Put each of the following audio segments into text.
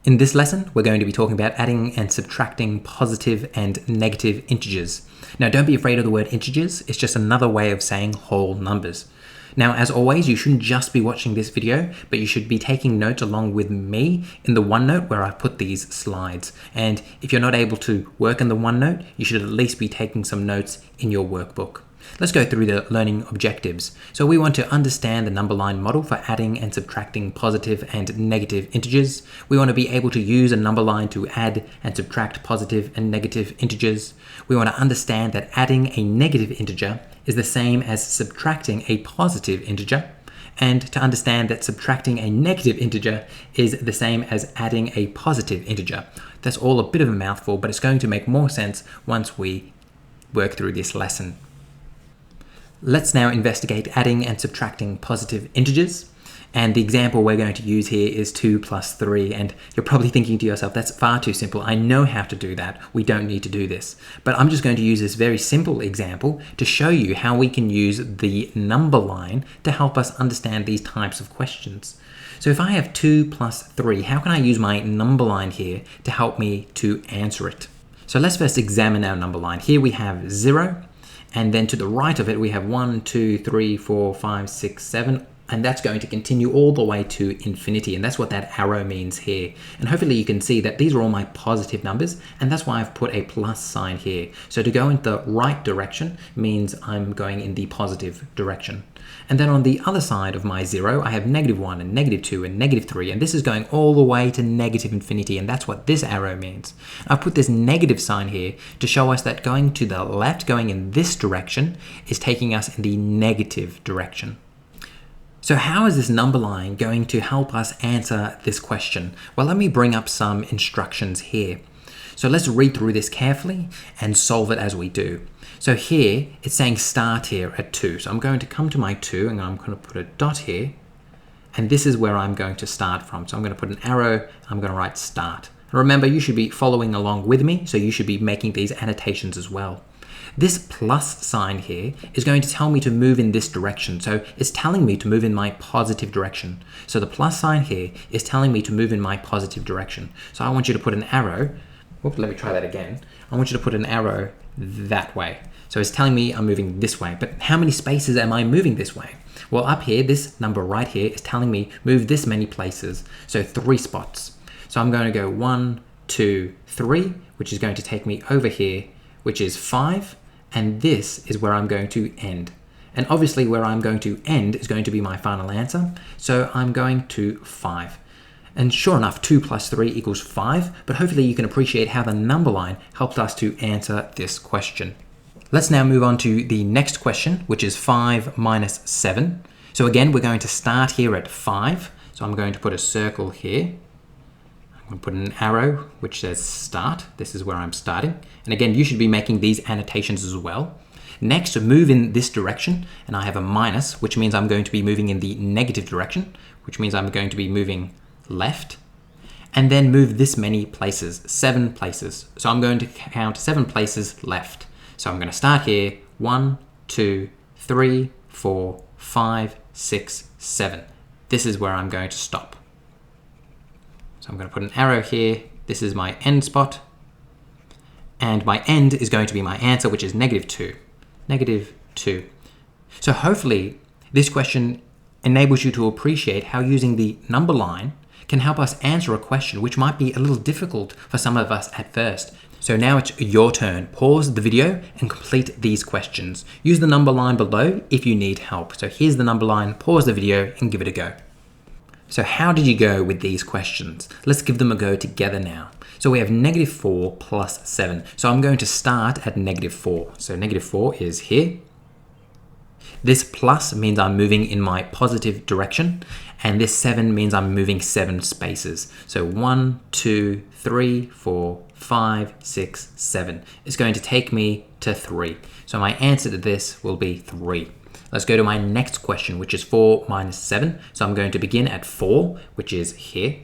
In this lesson, we're going to be talking about adding and subtracting positive and negative integers. Now, don't be afraid of the word integers. It's just another way of saying whole numbers. Now, as always, you shouldn't just be watching this video, but you should be taking notes along with me in the OneNote where I put these slides. And if you're not able to work in the OneNote, you should at least be taking some notes in your workbook. Let's go through the learning objectives. So we want to understand the number line model for adding and subtracting positive and negative integers. We want to be able to use a number line to add and subtract positive and negative integers. We want to understand that adding a negative integer is the same as subtracting a positive integer, and to understand that subtracting a negative integer is the same as adding a positive integer. That's all a bit of a mouthful, but it's going to make more sense once we work through this lesson. Let's now investigate adding and subtracting positive integers. And the example we're going to use here is 2 plus 3. And you're probably thinking to yourself, that's far too simple. I know how to do that. We don't need to do this. But I'm just going to use this very simple example to show you how we can use the number line to help us understand these types of questions. So if I have 2 plus 3, how can I use my number line here to help me to answer it? So let's first examine our number line. Here we have 0. And then to the right of it, we have 1, 2, 3, 4, 5, 6, 7. And that's going to continue all the way to infinity. And that's what that arrow means here. And hopefully you can see that these are all my positive numbers. And that's why I've put a plus sign here. So to go in the right direction means I'm going in the positive direction. And then on the other side of my 0, I have -1 and -2 and -3. And this is going all the way to negative infinity. And that's what this arrow means. I've put this negative sign here to show us that going to the left, going in this direction, is taking us in the negative direction. So how is this number line going to help us answer this question? Well, let me bring up some instructions here. So let's read through this carefully and solve it as we do. So here, it's saying start here at 2. So I'm going to come to my 2 and I'm going to put a dot here. And this is where I'm going to start from. So I'm going to put an arrow, I'm going to write start. And remember, you should be following along with me, so you should be making these annotations as well. This plus sign here is going to tell me to move in this direction. So it's telling me to move in my positive direction. So the plus sign here is telling me to move in my positive direction. So I want you to put an arrow. Whoop, let me try that again. I want you to put an arrow that way. So it's telling me I'm moving this way. But how many spaces am I moving this way? Well, up here, this number right here is telling me move this many places. So 3 spots. So I'm going to go 1, 2, 3, which is going to take me over here, which is 5. And this is where I'm going to end. And obviously where I'm going to end is going to be my final answer. So I'm going to 5. And sure enough, 2 plus 3 equals 5. But hopefully you can appreciate how the number line helps us to answer this question. Let's now move on to the next question, which is 5 minus 7. So again, we're going to start here at 5. So I'm going to put a circle here. I'm going to put an arrow which says start. This is where I'm starting. And again, you should be making these annotations as well. Next, move in this direction, and I have a minus, which means I'm going to be moving in the negative direction, which means I'm going to be moving left. And then move this many places, 7 places. So I'm going to count 7 places left. So I'm going to start here, 1, 2, 3, 4, 5, 6, 7. This is where I'm going to stop. So I'm going to put an arrow here. This is my end spot. And my end is going to be my answer, which is -2. -2. So hopefully this question enables you to appreciate how using the number line can help us answer a question which might be a little difficult for some of us at first. So now it's your turn. Pause the video and complete these questions. Use the number line below if you need help. So here's the number line. Pause the video and give it a go. So how did you go with these questions? Let's give them a go together now. So we have -4 plus 7. So I'm going to start at -4. So -4 is here. This plus means I'm moving in my positive direction. And this 7 means I'm moving 7 spaces. So 1, 2, 3, 4, 5, 6, 7. It's going to take me to 3. So my answer to this will be 3. Let's go to my next question, which is 4 minus 7. So I'm going to begin at 4, which is here.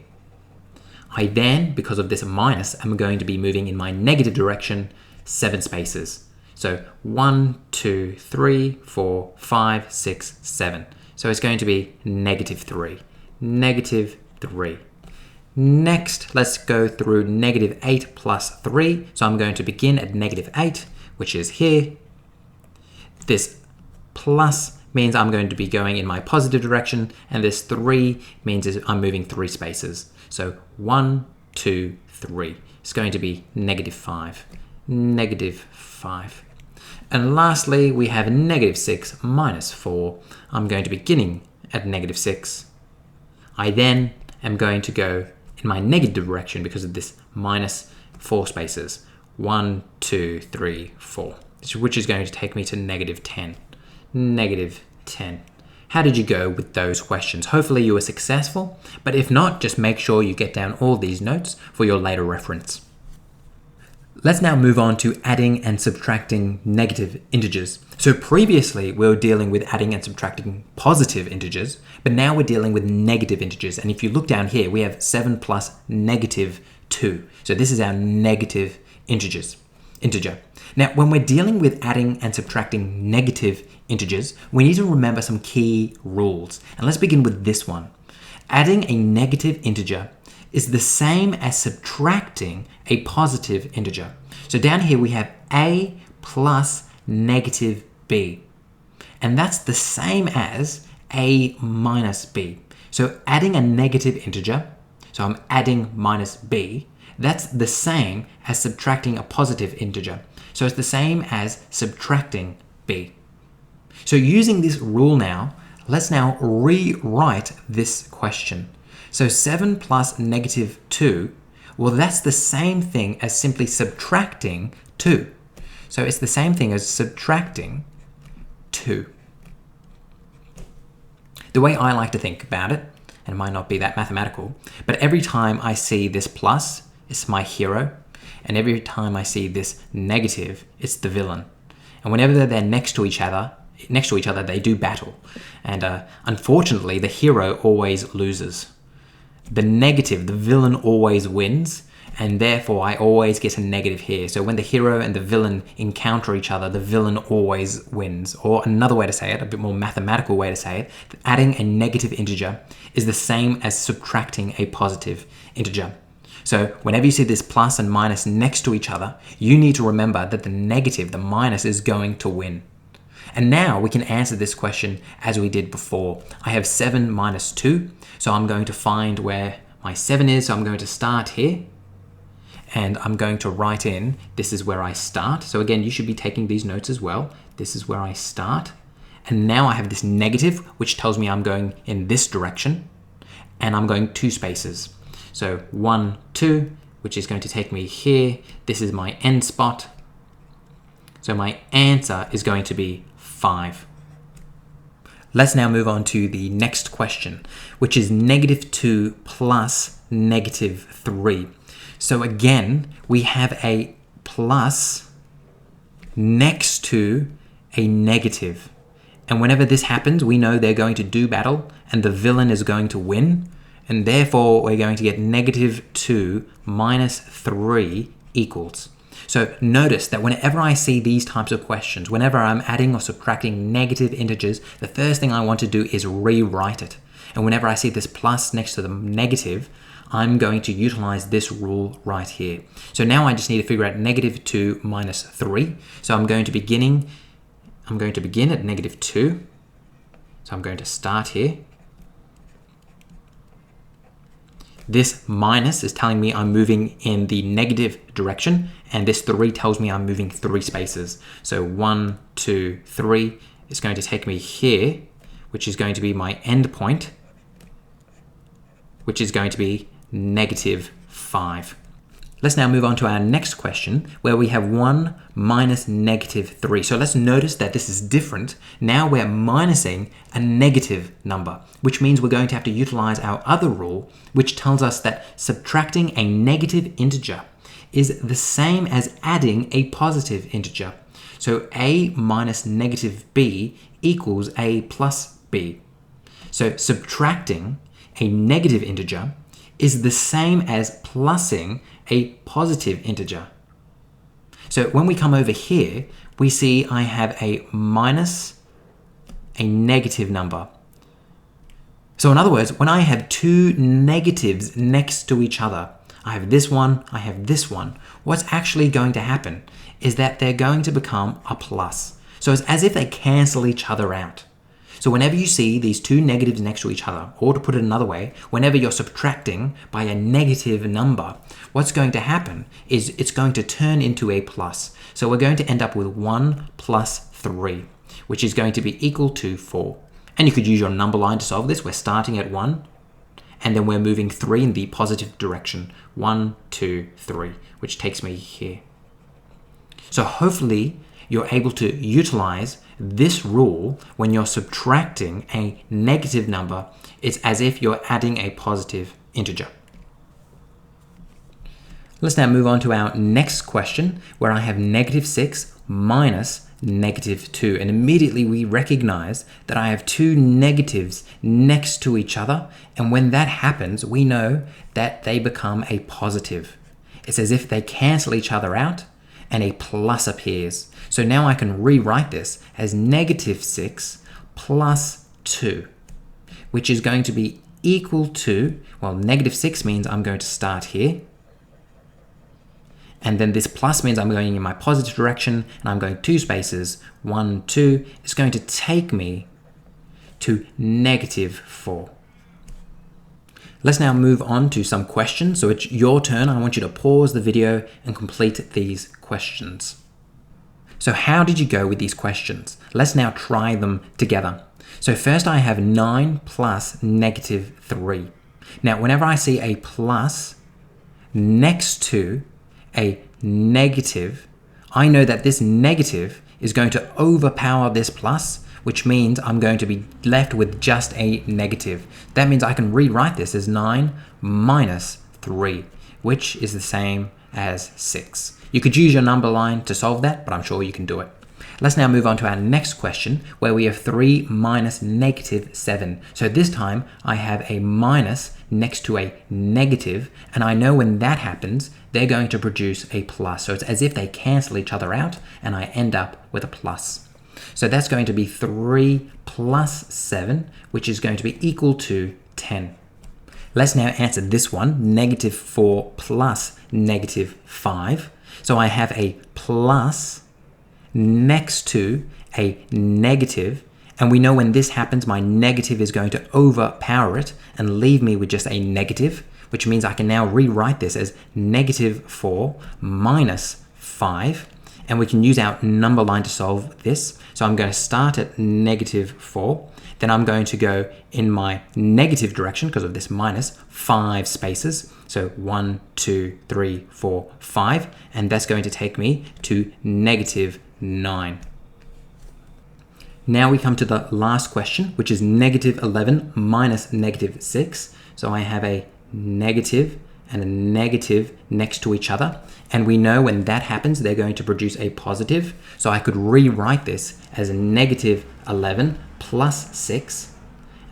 I then, because of this minus, am going to be moving in my negative direction 7 spaces. So 1, 2, 3, 4, 5, 6, 7. So it's going to be -3. -3. Next, let's go through negative 8 plus 3. So I'm going to begin at negative 8, which is here. This plus means I'm going to be going in my positive direction, and this 3 means I'm moving 3 spaces. So 1, 2, 3. It's going to be negative 5, negative 5. And lastly, we have negative 6 minus 4. I'm going to be beginning at negative 6. I then am going to go in my negative direction because of this minus 4 spaces. 1, 2, 3, 4. Which is going to take me to negative 10. Negative 10. How did you go with those questions? Hopefully you were successful, but if not, just make sure you get down all these notes for your later reference. Let's now move on to adding and subtracting negative integers. So previously we were dealing with adding and subtracting positive integers, but now we're dealing with negative integers. And if you look down here, we have 7 plus negative 2. So this is our negative integer. Now, when we're dealing with adding and subtracting negative integers, we need to remember some key rules. And let's begin with this one. Adding a negative integer is the same as subtracting a positive integer. So down here we have a plus negative b. And that's the same as a minus b. So adding a negative integer, so I'm adding minus b, that's the same as subtracting a positive integer. So it's the same as subtracting b. So using this rule now, let's now rewrite this question. So 7 plus negative 2, well, that's the same thing as simply subtracting 2. So it's the same thing as subtracting 2. The way I like to think about it, and it might not be that mathematical, but every time I see this plus, it's my hero, and every time I see this negative, it's the villain. And whenever they're next to each other, they do battle. And unfortunately, the hero always loses. The negative, the villain always wins, and therefore I always get a negative here. So when the hero and the villain encounter each other, the villain always wins. Or another way to say it, a bit more mathematical way to say it, adding a negative integer is the same as subtracting a positive integer. So whenever you see this plus and minus next to each other, you need to remember that the negative, the minus, is going to win. And now we can answer this question as we did before. I have 7 minus 2, so I'm going to find where my 7 is. So I'm going to start here, and I'm going to write in, this is where I start. So again, you should be taking these notes as well. This is where I start. And now I have this negative, which tells me I'm going in this direction, and I'm going 2 spaces. So 1, 2, which is going to take me here. This is my end spot. So my answer is going to be 5. Let's now move on to the next question, which is negative 2 plus negative 3. So again, we have a plus next to a negative. And whenever this happens, we know they're going to do battle and the villain is going to win. And therefore, we're going to get negative 2 minus 3 equals. So notice that whenever I see these types of questions, whenever I'm adding or subtracting negative integers, the first thing I want to do is rewrite it. And whenever I see this plus next to the negative, I'm going to utilize this rule right here. So now I just need to figure out negative 2 minus 3. So I'm going to begin at negative 2. So I'm going to start here. This minus is telling me I'm moving in the negative direction, and this 3 tells me I'm moving 3 spaces. So 1, 2, 3 is going to take me here, which is going to be my end point, which is going to be negative 5. Let's now move on to our next question, where we have 1 minus negative 3. So let's notice that this is different. Now we're minusing a negative number, which means we're going to have to utilize our other rule, which tells us that subtracting a negative integer is the same as adding a positive integer. So a minus negative b equals a plus b. So subtracting a negative integer is the same as plussing a positive integer. So when we come over here, we see I have a minus a negative number. So in other words, when I have two negatives next to each other, I have this one, I have this one, what's actually going to happen is that they're going to become a plus. So it's as if they cancel each other out. So whenever you see these two negatives next to each other, or to put it another way, whenever you're subtracting by a negative number, what's going to happen is it's going to turn into a plus. So we're going to end up with 1 plus 3, which is going to be equal to 4. And you could use your number line to solve this. We're starting at 1, and then we're moving 3 in the positive direction. 1, 2, 3, which takes me here. So hopefully you're able to utilize this rule when you're subtracting a negative number. It's as if you're adding a positive integer. Let's now move on to our next question, where I have -6 minus -2. And immediately we recognize that I have two negatives next to each other. And when that happens, we know that they become a positive. It's as if they cancel each other out and a plus appears. So now I can rewrite this as -6 plus 2, which is going to be equal to, well, -6 means I'm going to start here. And then this plus means I'm going in my positive direction, and I'm going 2 spaces, 1, 2. It's going to take me to -4. Let's now move on to some questions. So it's your turn. I want you to pause the video and complete these questions. So how did you go with these questions? Let's now try them together. So first I have 9 plus -3. Now whenever I see a plus next to a negative, I know that this negative is going to overpower this plus, which means I'm going to be left with just a negative. That means I can rewrite this as 9 minus 3, which is the same as 6. You could use your number line to solve that, but I'm sure you can do it. Let's now move on to our next question, where we have 3 minus -7. So this time I have a minus next to a negative, and I know when that happens, they're going to produce a plus. So it's as if they cancel each other out, and I end up with a plus. So that's going to be 3 plus 7, which is going to be equal to 10. Let's now answer this one, -4 plus -5. So I have a plus next to a negative, and we know when this happens, my negative is going to overpower it and leave me with just a negative, which means I can now rewrite this as -4 minus 5, and we can use our number line to solve this. So I'm going to start at -4, then I'm going to go in my negative direction because of this minus 5 spaces. So 1, 2, 3, 4, 5, and that's going to take me to -9. Now we come to the last question, which is -11 minus -6. So I have a negative and a negative next to each other. And we know when that happens, they're going to produce a positive. So I could rewrite this as a -11 plus 6.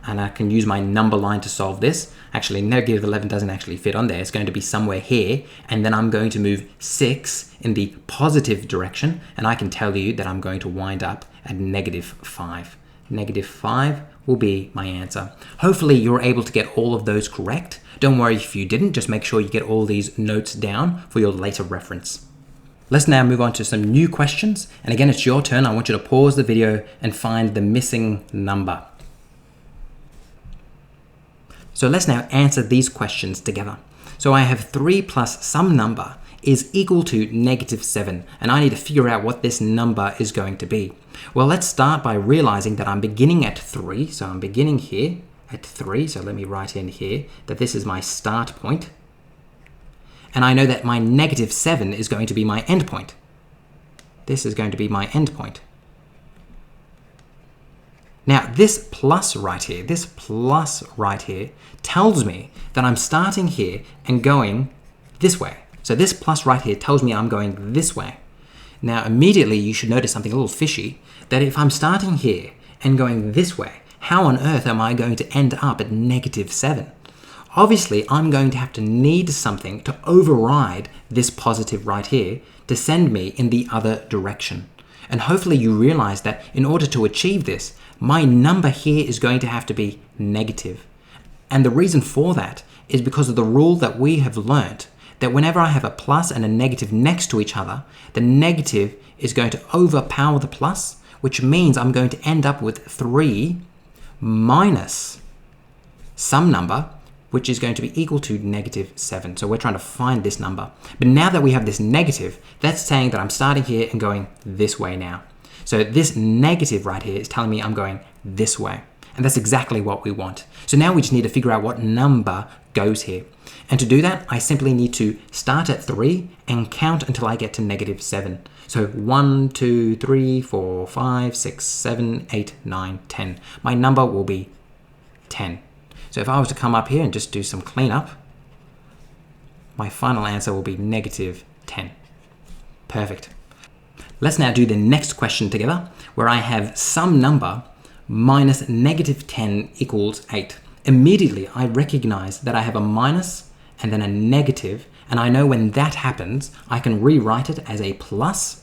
And I can use my number line to solve this. Actually, -11 doesn't actually fit on there. It's going to be somewhere here. And then I'm going to move 6 in the positive direction. And I can tell you that I'm going to wind up at -5. -5 will be my answer. Hopefully you're able to get all of those correct. Don't worry if you didn't, just make sure you get all these notes down for your later reference. Let's now move on to some new questions. And again, it's your turn. I want you to pause the video and find the missing number. So let's now answer these questions together. So I have 3 plus some number is equal to -7, and I need to figure out what this number is going to be. Well, let's start by realizing that I'm beginning at 3, so I'm beginning here at 3, so let me write in here that this is my start point. And I know that my -7 is going to be my end point. This is going to be my end point. Now, this plus right here tells me that I'm starting here and going this way. So this plus right here tells me I'm going this way. Now, immediately you should notice something a little fishy, that if I'm starting here and going this way, how on earth am I going to end up at -7? Obviously, I'm going to have to need something to override this positive right here to send me in the other direction. And hopefully you realize that in order to achieve this, my number here is going to have to be negative. And the reason for that is because of the rule that we have learnt that whenever I have a plus and a negative next to each other, the negative is going to overpower the plus, which means I'm going to end up with 3 minus some number, which is going to be equal to -7. So we're trying to find this number. But now that we have this negative, that's saying that I'm starting here and going this way now. So this negative right here is telling me I'm going this way. And that's exactly what we want. So now we just need to figure out what number goes here. And to do that, I simply need to start at 3 and count until I get to -7. So 1, 2, 3, 4, 5, 6, 7, 8, 9, 10. My number will be 10. So if I was to come up here and just do some cleanup, my final answer will be -10. Perfect. Let's now do the next question together, where I have some number minus -10 equals 8. Immediately, I recognize that I have a minus and then a negative, and I know when that happens, I can rewrite it as a plus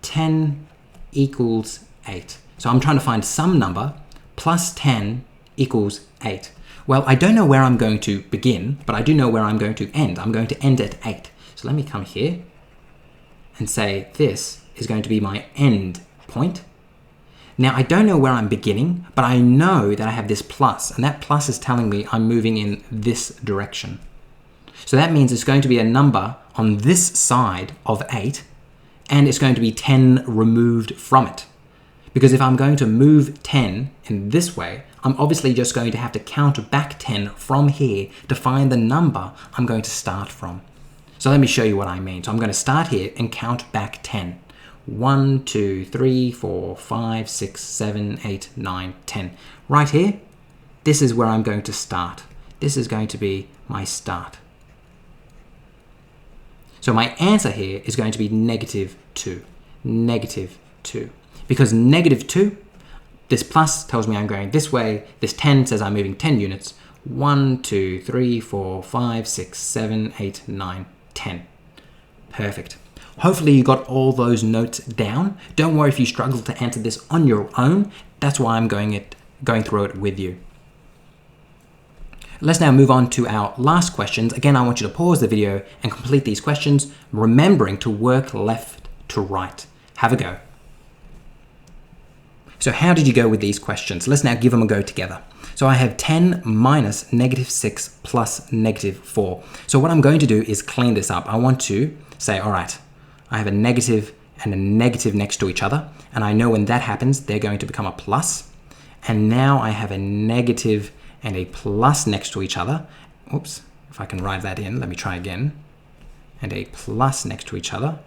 10 equals 8. So I'm trying to find some number plus 10 equals 8. Well, I don't know where I'm going to begin, but I do know where I'm going to end. I'm going to end at 8. So let me come here and say this is going to be my end point. Now, I don't know where I'm beginning, but I know that I have this plus, and that plus is telling me I'm moving in this direction. So that means it's going to be a number on this side of 8, and it's going to be 10 removed from it. Because if I'm going to move 10 in this way, I'm obviously just going to have to count back 10 from here to find the number I'm going to start from. So let me show you what I mean. So I'm going to start here and count back 10. 1, 2, 3, 4, 5, 6, 7, 8, 9, 10. Right here, this is where I'm going to start. This is going to be my start. So my answer here is going to be -2. -2. Because -2, this plus tells me I'm going this way. This 10 says I'm moving 10 units. 1, 2, 3, 4, 5, 6, 7, 8, 9, 10. Perfect. Hopefully you got all those notes down. Don't worry if you struggle to answer this on your own. That's why I'm going through it with you. Let's now move on to our last questions. Again, I want you to pause the video and complete these questions, remembering to work left to right. Have a go. So how did you go with these questions? Let's now give them a go together. So I have 10 minus -6 plus -4. So what I'm going to do is clean this up. I want to say, all right, I have a negative and a negative next to each other. And I know when that happens, they're going to become a plus. And now I have a negative and a plus next to each other. Oops, if I can write that in, let me try again. And a plus next to each other.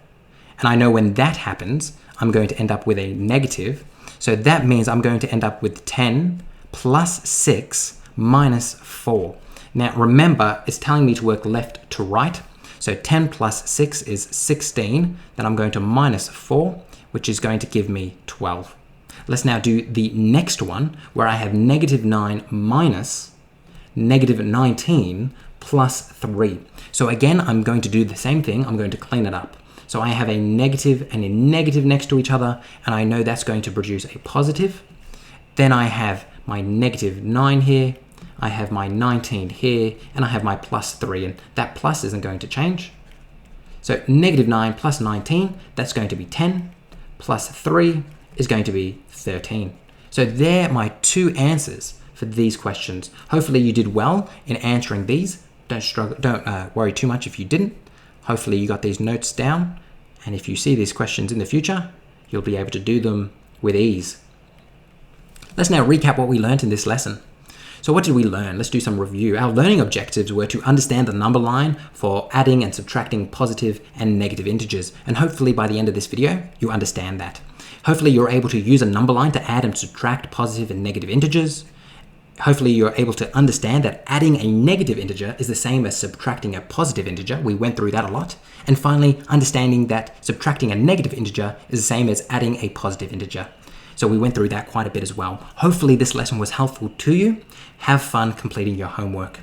And I know when that happens, I'm going to end up with a negative. So that means I'm going to end up with 10 plus 6 minus 4. Now remember, it's telling me to work left to right. So 10 plus 6 is 16. Then I'm going to minus 4, which is going to give me 12. Let's now do the next one, where I have -9 minus -19 plus 3. So again, I'm going to do the same thing. I'm going to clean it up. So I have a negative and a negative next to each other, and I know that's going to produce a positive. Then I have my -9 here, I have my 19 here, and I have my plus 3, and that plus isn't going to change. So -9 plus 19, that's going to be 10, plus 3 is going to be 13. So they're my 2 answers for these questions. Hopefully you did well in answering these. Don't worry too much if you didn't. Hopefully you got these notes down, and if you see these questions in the future, you'll be able to do them with ease. Let's now recap what we learned in this lesson. So what did we learn? Let's do some review. Our learning objectives were to understand the number line for adding and subtracting positive and negative integers, and hopefully by the end of this video, you understand that. Hopefully you're able to use a number line to add and subtract positive and negative integers. Hopefully you're able to understand that adding a negative integer is the same as subtracting a positive integer. We went through that a lot. And finally, understanding that subtracting a negative integer is the same as adding a positive integer. So we went through that quite a bit as well. Hopefully this lesson was helpful to you. Have fun completing your homework.